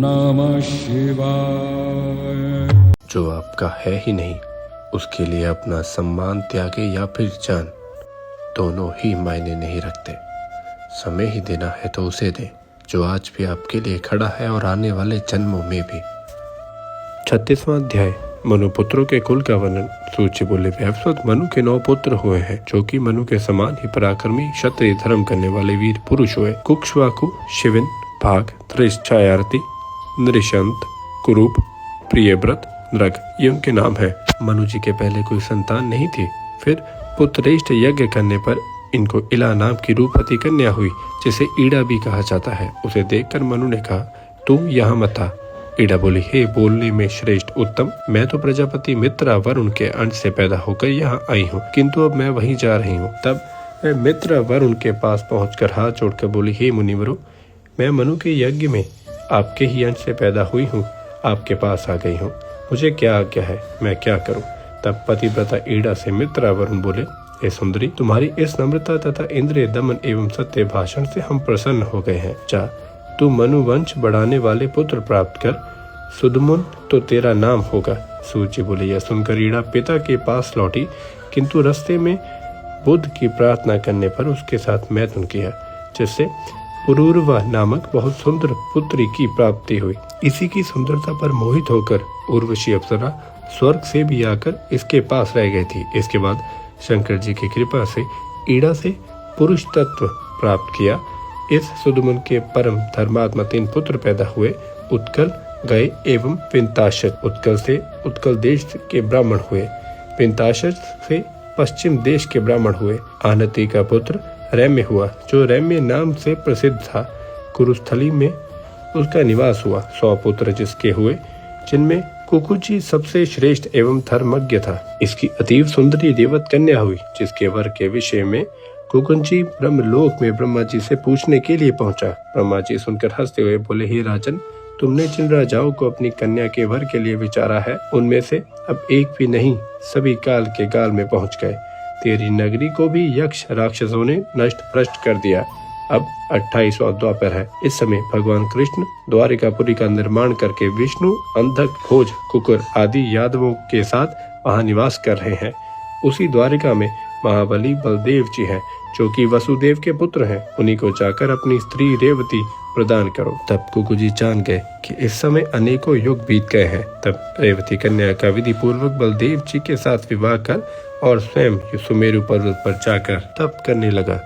नमः शिवाय। जो आपका है ही नहीं उसके लिए अपना सम्मान त्यागे या फिर जान, दोनों ही मायने नहीं रखते। समय ही देना है तो उसे दें जो आज भी आपके लिए खड़ा है और आने वाले जन्मों में भी। 36वां अध्याय मनु पुत्रों के कुल का वर्णन। सूची बोले वैवस्वत मनु के 9 पुत्र हुए हैं जो कि मनु के समान ही पराक्रमी क्षत्रिय धर्म करने वाले वीर पुरुष हुए। कुक्षवाकु, शिविन, भाग, त्रिश्चायारती, नृशंत, कुरूप, प्रियव्रत, नृग ये उनके नाम है। मनु जी के पहले कोई संतान नहीं थी। फिर पुत्रेष्ठ यज्ञ करने पर इनको इला नाम की रूपवती कन्या हुई जिसे ईड़ा भी कहा जाता है। उसे देखकर मनु ने कहा, तू यहाँ मत आ। ईड़ा बोली, हे बोलने में श्रेष्ठ उत्तम, मैं तो प्रजापति मित्रा वरुण के अंश से पैदा होकर यहाँ आई हूँ, किंतु अब मैं वहीं जा रही हूँ। तब मैं मित्र वरुण के पास पहुंचकर हाथ जोड़कर बोली, हे मुनिवरों, मैं मनु के यज्ञ में आपके ही अंश से पैदा हुई हूँ, आपके पास आ गई हूँ, मुझे क्या आज्ञा है, मैं क्या करूँ। तब पतिव्रता ईड़ा से मित्रा वरुण बोले, हे सुंदरी, तुम्हारी इस नम्रता तथा इंद्रिय दमन एवं सत्य भाषण से हम प्रसन्न हो गए हैं। जा, तू मनु वंश बढ़ाने वाले पुत्र प्राप्त कर, सुदमुन तो तेरा नाम होगा। सूची बोली, यह सुनकर ईड़ा पिता के पास लौटी, किंतु रास्ते में बुद्ध की प्रार्थना करने पर उसके साथ मैथुन किया, जिससे पुरूरवा नामक बहुत सुंदर पुत्री की प्राप्ति हुई। इसी की सुंदरता पर मोहित होकर उर्वशी अप्सरा स्वर्ग से भी आकर इसके पास रह गई थी। इसके बाद शंकर जी की कृपा से ईड़ा से पुरुष तत्व प्राप्त किया। इस सुदमुन के परम धर्मात्मा 3 पुत्र पैदा हुए, उत्कल, गए एवं पिंताशत। उत्कल से उत्कल देश के ब्राह्मण हुए, पिंताशत से पश्चिम देश के ब्राह्मण हुए। आनति का पुत्र रैम्य हुआ जो रैम्य नाम से प्रसिद्ध था। कुरुस्थली में उसका निवास हुआ। 100 पुत्र जिसके हुए, जिनमें कुकुची सबसे श्रेष्ठ एवं धर्मज्ञ था। इसकी अतीव सुंदरी देवत कन्या हुई जिसके वर के विषय में कुकुंची ब्रह्मलोक में ब्रह्मा जी से पूछने के लिए पहुंचा। ब्रह्मा जी सुनकर हंसते हुए बोले, हे राजन, तुमने जिन राजाओं को अपनी कन्या के वर के लिए विचारा है उनमें से अब एक भी नहीं, सभी काल के काल में पहुंच गए। तेरी नगरी को भी यक्ष राक्षसों ने नष्ट भ्रष्ट कर दिया। अब 28वां द्वापर है। इस समय भगवान कृष्ण द्वारिकापुरी का निर्माण करके विष्णु, अंधक, भोज, कुकुर आदि यादवों के साथ वहां निवास कर रहे हैं। उसी द्वारिका में महाबली बलदेव जी हैं जो कि वसुदेव के पुत्र हैं। उन्हीं को जाकर अपनी स्त्री रेवती प्रदान करो। तब कुकु जी जान गए कि इस समय अनेकों युग बीत गए हैं। तब रेवती कन्या का विधि पूर्वक बलदेव जी के साथ विवाह कर और स्वयं सुमेरु पर्वत पर जाकर तप करने लगा।